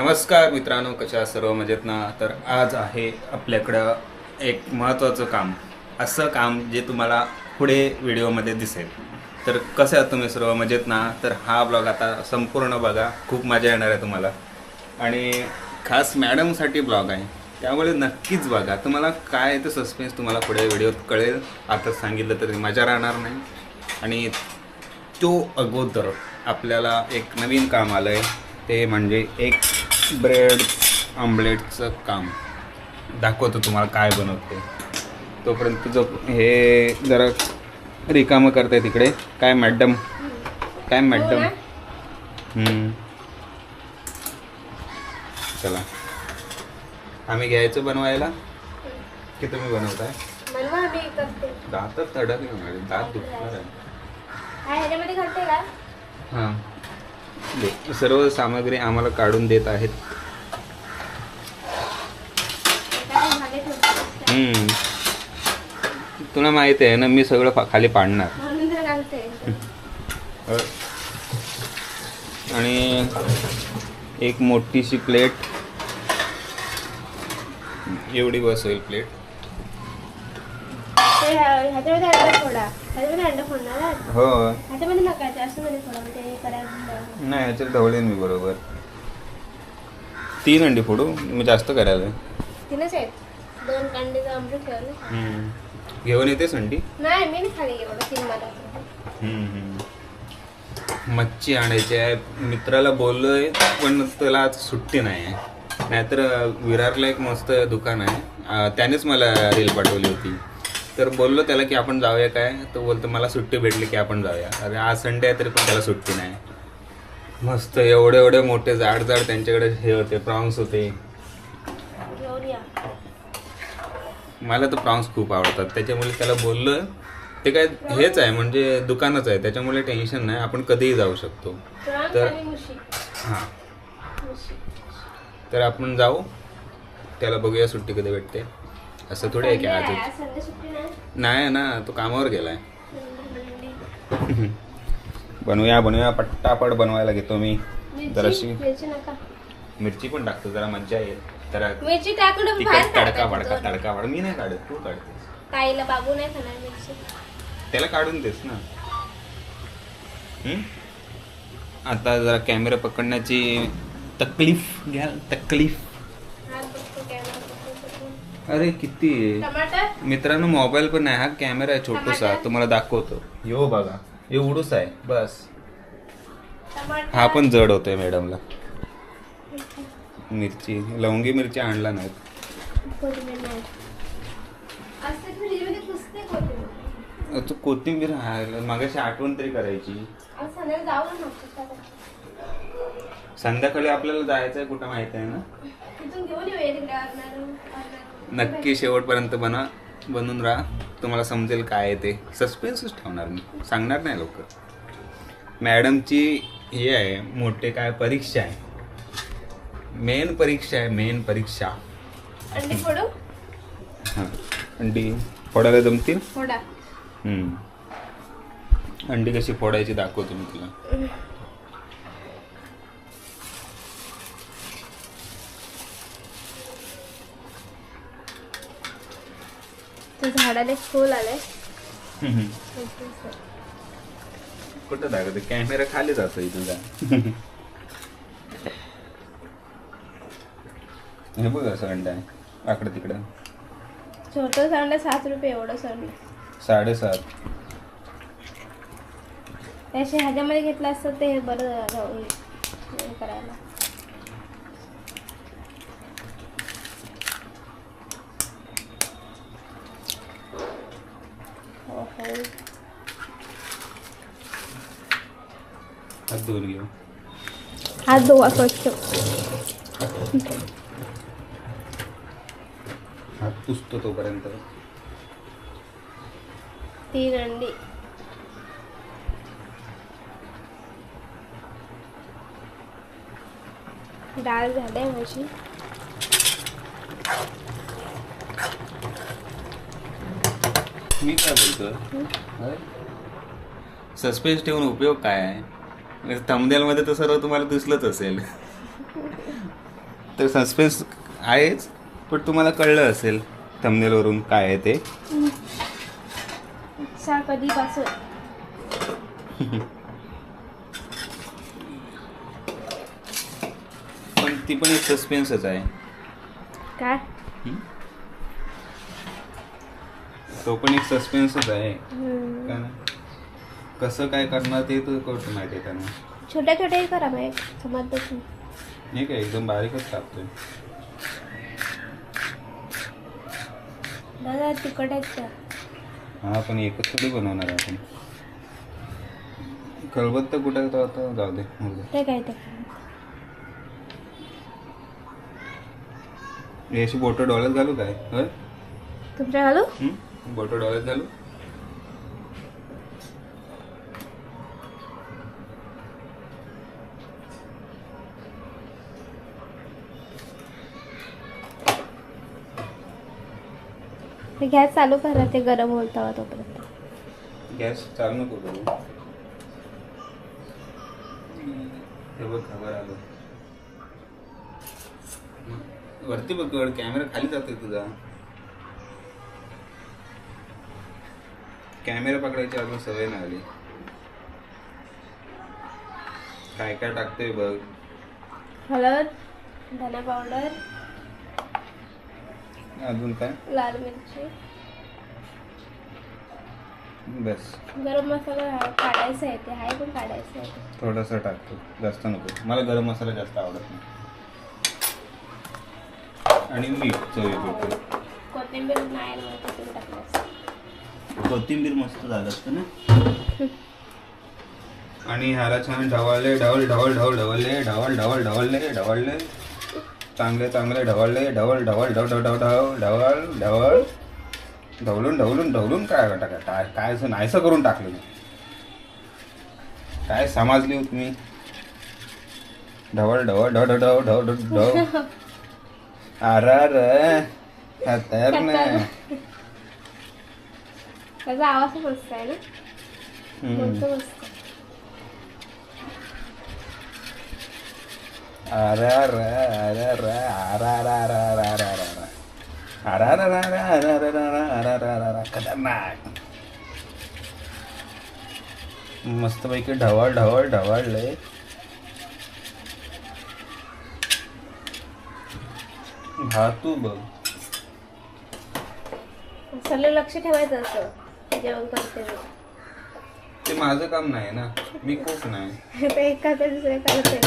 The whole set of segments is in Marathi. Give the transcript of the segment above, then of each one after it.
नमस्कार मित्रांनो, कशा सर्व मजेत ना. तर आज आहे आपल्याकडं एक महत्त्वाचं काम, असं काम जे तुम्हाला पुढे व्हिडिओमध्ये दिसेल. तर कसं आहे तुम्ही सर्व मजेत ना. तर हा ब्लॉग आता संपूर्ण बघा, खूप मजा येणार आहे तुम्हाला. आणि खास मॅडमसाठी ब्लॉग आहे, त्यामुळे नक्कीच बघा. तुम्हाला काय ते सस्पेन्स तुम्हाला पुढे व्हिडिओत कळेल. आता सांगितलं तरी मजा राहणार नाही. आणि तो अगोदर आपल्याला एक नवीन काम आलं आहे, ते म्हणजे एक ब्रेड आमलेटचं काम. दाखवतो तुम्हाला काय बनवते. तोपर्यंत जो हे जरा रिकामं करते तिकडे. काय मॅडम, काय मॅडम. चला, आम्ही घ्यायचं बनवायला की तुम्ही बनवताय? दातात तडकले, दात दुखणार आहे. हां, सर्व सामग्री आम्हाला काढून देत आहेत. तुला माहिती आहे ना, मी सगळं खाली पाडणार. आणि एक मोठीशी प्लेट, एवढी बस होईल प्लेट. हो नाही, ह्याच्यात ढवळे मी बरोबर 3 अंडी फोडू. मी जास्त करायला घेऊन येतेस अंडी. मच्छी आणायची आहे. मित्राला बोललोय पण त्याला आज सुट्टी नाही आहे. नाहीतर विरारला एक मस्त दुकान आहे, त्यानेच मला रील पाठवली होती. तर बोललो त्याला की आपण जाऊया काय. तो बोलतो मला सुट्टी भेटली की आपण जाऊया. अरे आज संडे आहे तरी पण त्याला सुट्टी नाही. मस्त एवढे एवढे मोठे जाड जाड त्यांच्याकडे हे होते, प्रॉन्स होते. मला तर प्रॉन्स खूप आवडतात, त्याच्यामुळे त्याला बोललो. ते काय हेच आहे, म्हणजे दुकानच आहे, त्याच्यामुळे टेन्शन नाही, आपण कधीही जाऊ शकतो. तर हां, तर आपण जाऊ. त्याला बघूया सुट्टी कधी भेटते. असं थोडी आहे की आजच नाही ना, तो कामावर गेलाय. बनवूया पट्टापट बनवायला घेतो मी. जराशी मिरची पण टाकतो, जरा मज्जा येईल. तर तडका वाढ. मी नाही काढत, तू काढतेस. ताईला बाबू नाही खाणार मिरची, त्याला काढून देस ना. आता जरा कॅमेरा पकडण्याची तकलीफ घ्या. अरे किती मित्रांनो, मोबाईल पण नाही, हा कॅमेरा आहे छोटूसा, तुम्हाला दाखवतो. यो बघा, हे उडूस आहे बस. हा पण जड होतोय मॅडमला. मिरची, लवंगी मिरची आणला नाहीत. तू कोथिंबीर मागाशी आठवण तरी करायची. संध्याकाळी आपल्याला जायचंय कुठं माहित आहे ना. नक्की शेवटपर्यंत बनून राहा, तुम्हाला समजेल काय आहे ते. सस्पेन्सच ठेवणार मी, सांगणार नाही लवकर. मॅडमची हे आहे, मोठे काय परीक्षा आहे, मेन परीक्षा. अंडी फोडू. हां, अंडी फोडायला जमतील. अंडी कशी फोडायची दाखवतो मी तुला. झाडाला फुल आलंय. कुठं दाखवते, कॅमेरा खाली जातो तुझा. हे बघ, असं अंडा आहे आकडं तिकडं. छोटं अंडा 7 रुपये, एवढं अंडा 7.5. त्याशी ह्याच्यामध्ये घेतलं असतं ते बरं करायला. हात धुवून घेऊ. हात धुवा स्वच्छ. हात पुसतो तोपर्यंत. 3 अंडी. डाळ झाले माझी. मी काय बोलतो, सस्पेन्स ठेवून उपयोग काय आहे? थंबनेल मध्ये तर सर्व तुम्हाला दिसलंच असेल. तर सस्पेन्स आहेच, पण तुम्हाला कळलं असेल थंबनेलवरून काय आहे ते. अच्छा कधीपासून. पण ती पण एक सस्पेन्सच आहे. काय. तो पण एक सस्पेन्सच आहे. हम्म. का नाही? कसं काय करणार ते तर कळतं माहिती आहे त्यांना. छोट्या छोट्या करा मग समजतच नाही. नाही काय एकदम बारीकच कापतोय. दादा तिखट आहेत का. हा पण एकच थोडी बनवणार आहे आपण. खलबत्ता कुठे तो आता जाऊ दे मरू दे. ते काय ते. हे अशी बोटं डोळ्यात घालू काय होय? तुमच्या घालू. बोटं डोळ्यात घालू. ते गॅस चालू करा ते गरम होता तोपर्यंत. गॅस चालू नको करू. हे बघ खबर आलं. वरती बघ कॅमेरा खाली जातोय तुझा. कॅमेरा पकडायची अजून सवय नाही आली. काय काय टाकतोय बघ. हळद, धना पावडर, अजून काय. लाल मिरची, बस गरम मसाला काढायचा आहे ते आहे पण काढायचं आहे. थोडंसं टाकतो जास्त नको. मला गरम मसाला जास्त आवडत नाही. आणि मीठ चवीपुरतं. कोथिंबीर नाही ना कोथिंबीर टाकल्यास. कोथिंबीर मस्त झालं असतं ना. आणि ह्याला छान ढवळले ढवळले चांगले चांगले ढवळले ढवळ ढवळून काय काय असं नाहीसं करून टाकलं मी. काय समजली हो तुम्ही. ढवळ ढवळ ढव ढव ढव ढव ढव. अरे तयार नाही. त्याचा आवाज मस्त आहे ना. बोलतो मस्त. अरे अरे अरे अरे अरे अरे अरे अरे अरे अरे अरे अरे खतरनाक. मस्तपैकी ढवळ ढवळ ढवळले. तू बघ. सगळं लक्ष ठेवायचं असं जेवण करते मी. ते माझं काम नाही ना. मी कुक नाही. ते एखाद्या दुसऱ्या करते.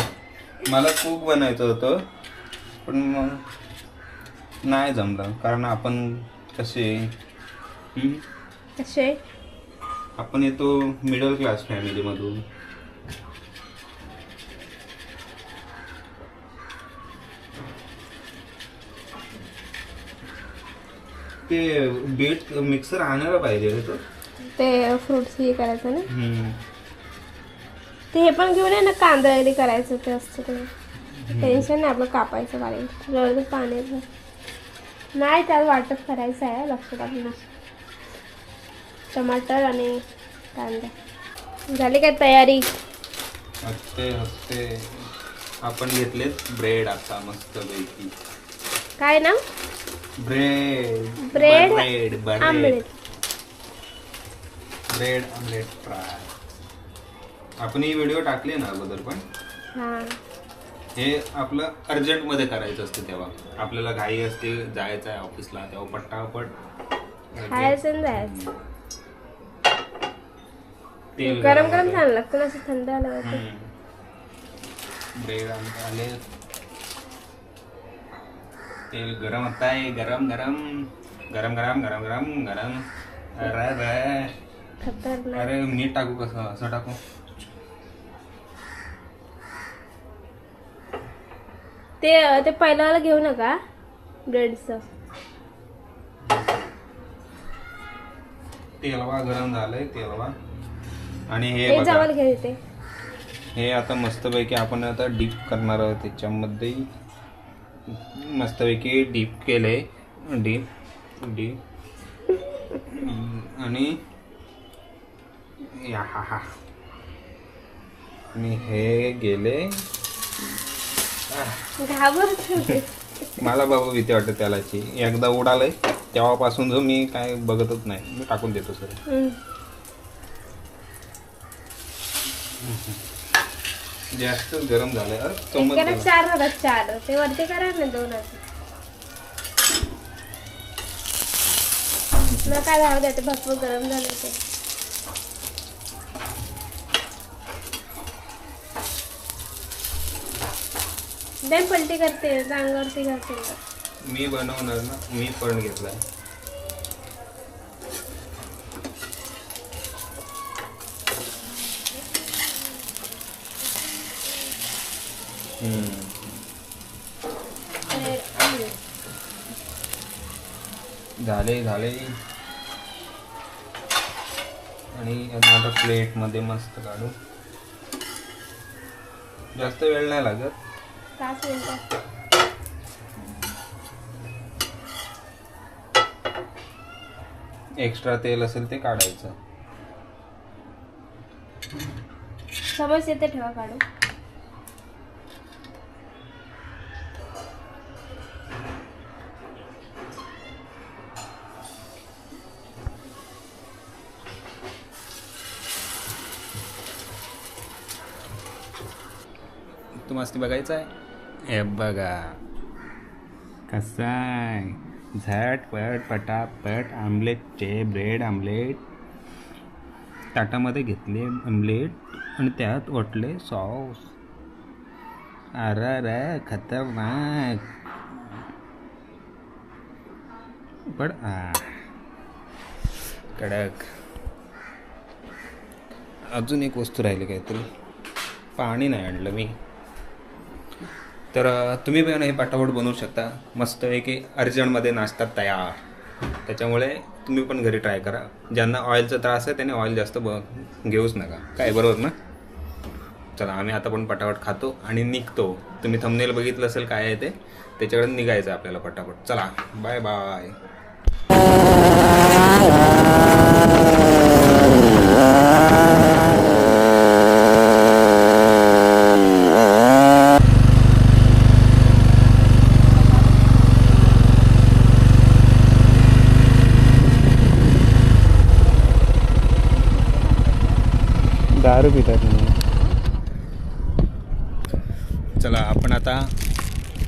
मला कुक बनायचं होतं पण मग नाही जमलं. कारण आपण कसे कसे आपण येतो मिडल क्लास फॅमिलीमधून. ते बीट मिक्सर आणायला पाहिजे रे तो. ते फ्रुट्स हे करायचं ना. ते हे पण घेऊन ये ना. कांदा वगैरे करायचं ते असतं ते. टेन्शन नाही आपलं कापायचं बारीक जवळ पाण्याचं नाही. त्यात वाटप करायचं आहे लक्षात आपलं. टमाटर आणि कांदा झाली काय तयारी. हसते हसते आपण घेतलेत ब्रेड आता मस्त पैकी. काय ना. Bread omelette. Bread omelette fry. आपण ही व्हिडिओ टाकली ना अगोदर पण. हां हे आपलं अर्जंटमध्ये करायचं असतं. तेव्हा आपल्याला घाई असते जायचं आहे ऑफिसला तेव्हा पटापट खायचं जायचं. तेल गरम गरम छान लागतं ना. असं थंड आलं ब्रेड आले. तेल गरम होता है. गरम गरम गरम गरम गरम गरम गरम. अरे खतरनाक. अरे मीठ टाकू कसं असं टाकू. ते पहिल्याला घेऊ नका ब्रेडचं. तेलवा गरम झालंय तेलवा. आणि हे हे बघा जवळ घ्यायचे. हे आता मस्तपैकी आपण आता डीप करणार आहोत त्याच्यामध्ये. मस्तपैकी डीप केलंय. डीप डीप आणि हा आणि हे गेले घाबरत होते. मला बाबा भीती वाटते त्यालाची. एकदा उडालंय तेव्हापासून जो मी काय बघतच नाही, मी टाकून देतो सर. जास्तच गरम झालंय. एकाला 4 होतात, 4 ते वरती करा ना 2 असं. काय धाव द्या, ते भरपूर गरम झाले ते. नाही पलटी करते, अंगावरती घालते. मी बनवणार ना, मी पण घेतलाय. झाले झाले. आणि आता प्लेट मध्ये मस्त काढू. जास्त वेळ नाही लागत. 5 मिनिटं. एक्स्ट्रा तेल असेल ते काढायचं. समज येते, ठेवा काढू. तू मस्ती बघायचं आहे. हे बघा कसं आहे. झटपट पटापट आमलेटचे ब्रेड आमलेट ताटामध्ये घेतले आमलेट आणि त्यात ओतले सॉस. अरे खतरनाक. पण कडक. अजून एक वस्तू राहिली काहीतरी. पाणी नाही आणलं मी. तर तुम्ही पण हे पटापट बनवू शकता. मस्त आहे की अर्जंटमध्ये नाश्ता तयार. त्याच्यामुळे तुम्ही पण घरी ट्राय करा. ज्यांना ऑइलचा त्रास आहे त्याने ऑइल जास्त घेऊच नका. काय बरोबर ना. चला आम्ही आता पण पटापट खातो आणि निघतो. तुम्ही थंबनेल बघितलं असेल काय आहे ते, त्याच्याकडे निघायचं आपल्याला पटापट. चला बाय बाय. दारू पितात नाही. चला आपण आता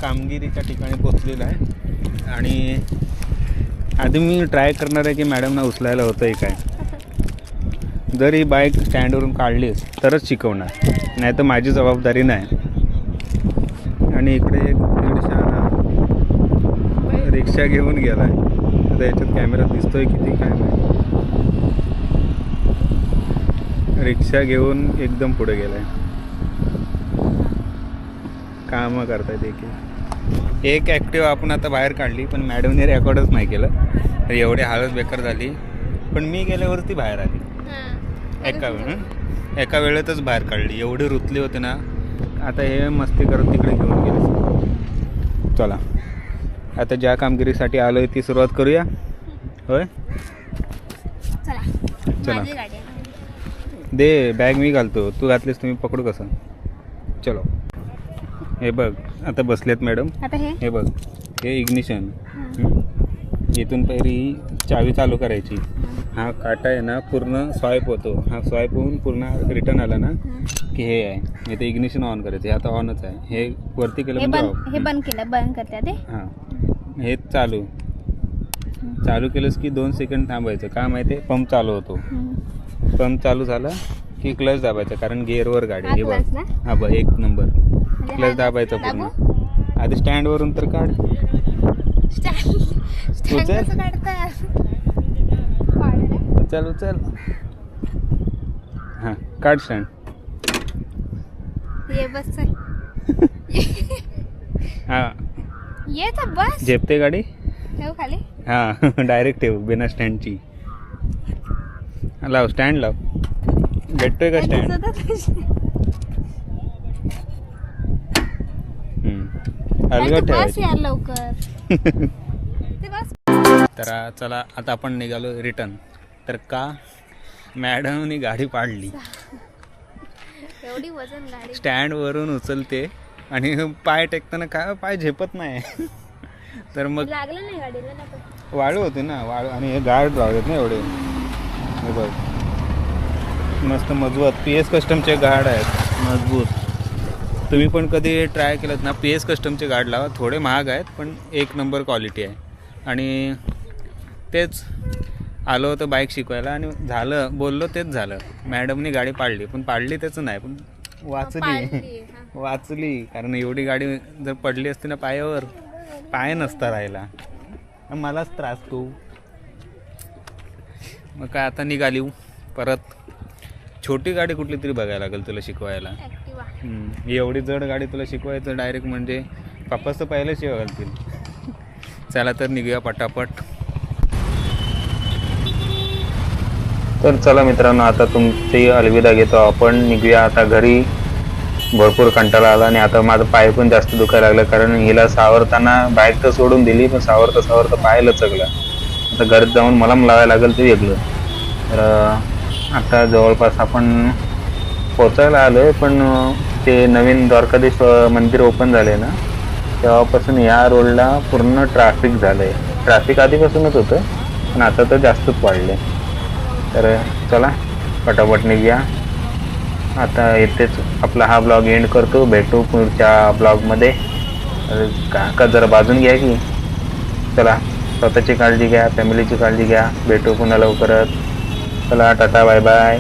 कामगिरीच्या ठिकाणी पोचलेलो आहे. आणि आधी मी ट्राय करणार आहे की मॅडमना उचलायला होतं आहे काय. जर ही बाईक स्टँडवरून काढलीस तरच शिकवणार, नाही तर माझी जबाबदारी नाही. आणि इकडे एक दीडशाना रिक्षा घेऊन गेला आहे. आता याच्यात कॅमेरा दिसतोय किती काय नाही. रिक्षा घेऊन एकदम पुढे गेलाय. कामं करतायत. एक ॲक्टिव्ह आपण आता बाहेर काढली, पण मॅडमने रेकॉर्डच नाही केलं. तर एवढी हालत बेकार झाली. पण मी गेल्यावरती बाहेर आली. एका वेळेतच बाहेर काढली. एवढे रुतले होते ना. आता हे मस्ती करत तिकडे घेऊन गेले. चला आता ज्या कामगिरीसाठी आलो आहे ती सुरुवात करूया. होय चला. दे बॅग मी घालतो, तू घातलीस तुम्ही पकडू कसं. चलो. हे बघ आता बसलेत मॅडम. हे बघ हे इग्निशन. इथून पहिली चावी चालू करायची. हा काटा आहे ना पूर्ण स्वाईप होतो. हा स्वाईप होऊन पूर्ण रिटर्न आला ना की हे आहे. इथे इग्निशन ऑन करायचं. हे आता ऑनच आहे. हे वरती केलं म्हणजे हे बंद केलं, बंद करते ते. हां हे चालू केलंस की 2 सेकंड थांबायचं. का माहिती आहे, पंप चालू होतो. पंप चालू झाला की क्लच दाबायचं, कारण गिअरवर गाडी. हे बघ हा बघ 1 नंबर. क्लच दाबायचं पूर्ण. आधी स्टँडवरून तर काढ. उचल. हां काढ स्टँड. हां ये तर बस. झेपते गाडी. ठेव खाली. हां डायरेक्ट ठेव बिना स्टँडची. लाव स्टँड लाव. भेटतोय का स्टँड. अलगद ठेवायची लवकर. तर चला आता आपण निघालो रिटर्न. तर का मॅडमनी गाडी पाडली. एवढी वजन गाडी स्टँडवरून उचलते आणि पाय टेकताना काय पाय झेपत नाही. तर मग लागलं नाही गाडीला ना पण. वाळू होते ना, वाळू आणि हे गार्ड लावलेत ना एवढे. हे बघ मस्त मजबूत PS कस्टमचे गार्ड आहेत मजबूत. तुम्ही पण कधी ट्राय केलं ना PS कस्टमचे गार्ड लावा. थोडे महाग आहेत पण एक नंबर क्वालिटी आहे. आणि तेच आलो होतं बाईक शिकवायला आणि झालं बोललो तेच झालं. मॅडमनी गाडी पाडली, पण पाडली त्याचं नाही, पण वाचली. वाचली कारण एवढी गाडी जर पडली असती ना पायावर, पाय नसता राहिला. मलाच त्रास तू. मग काय आता निघाली परत. छोटी गाडी कुठली तरी बघायला लागेल तुला शिकवायला. एवढी जड गाडी तुला शिकवायचं डायरेक्ट म्हणजे पप्पाच तर पहिलं शिवाय घालतील. चला तर निघूया पटापट. तर चला मित्रांनो, आता तुमची अलविदा घेतो आपण. निघूया आता घरी. भरपूर कंटाळा आला आणि आता माझं पाय पण जास्त दुखायला लागलं कारण हिला सावरताना बाईक तर सोडून दिली, पण सावरता पाय लचकला. आता घरात जाऊन मलम लावायला लागेल ते वेगळं. तर आता जवळपास आपण पोचायला आलो आहे, पण ते नवीन द्वारकाधीश मंदिर ओपन झाले ना तेव्हापासून या रोडला पूर्ण ट्रॅफिक झालं आहे. ट्रॅफिक आधीपासूनच होतं पण आता तर जास्तच वाढले. तर चला पटापट निघूया. आता इथेच आपला हा ब्लॉग एंड करतो. भेटू पुढच्या ब्लॉगमध्ये. का जरा बाजून घ्या की. चला स्वतःची काळजी घ्या, फॅमिलीची काळजी घ्या. भेटू पुन्हा लवकरच. चला टाटा बाय बाय.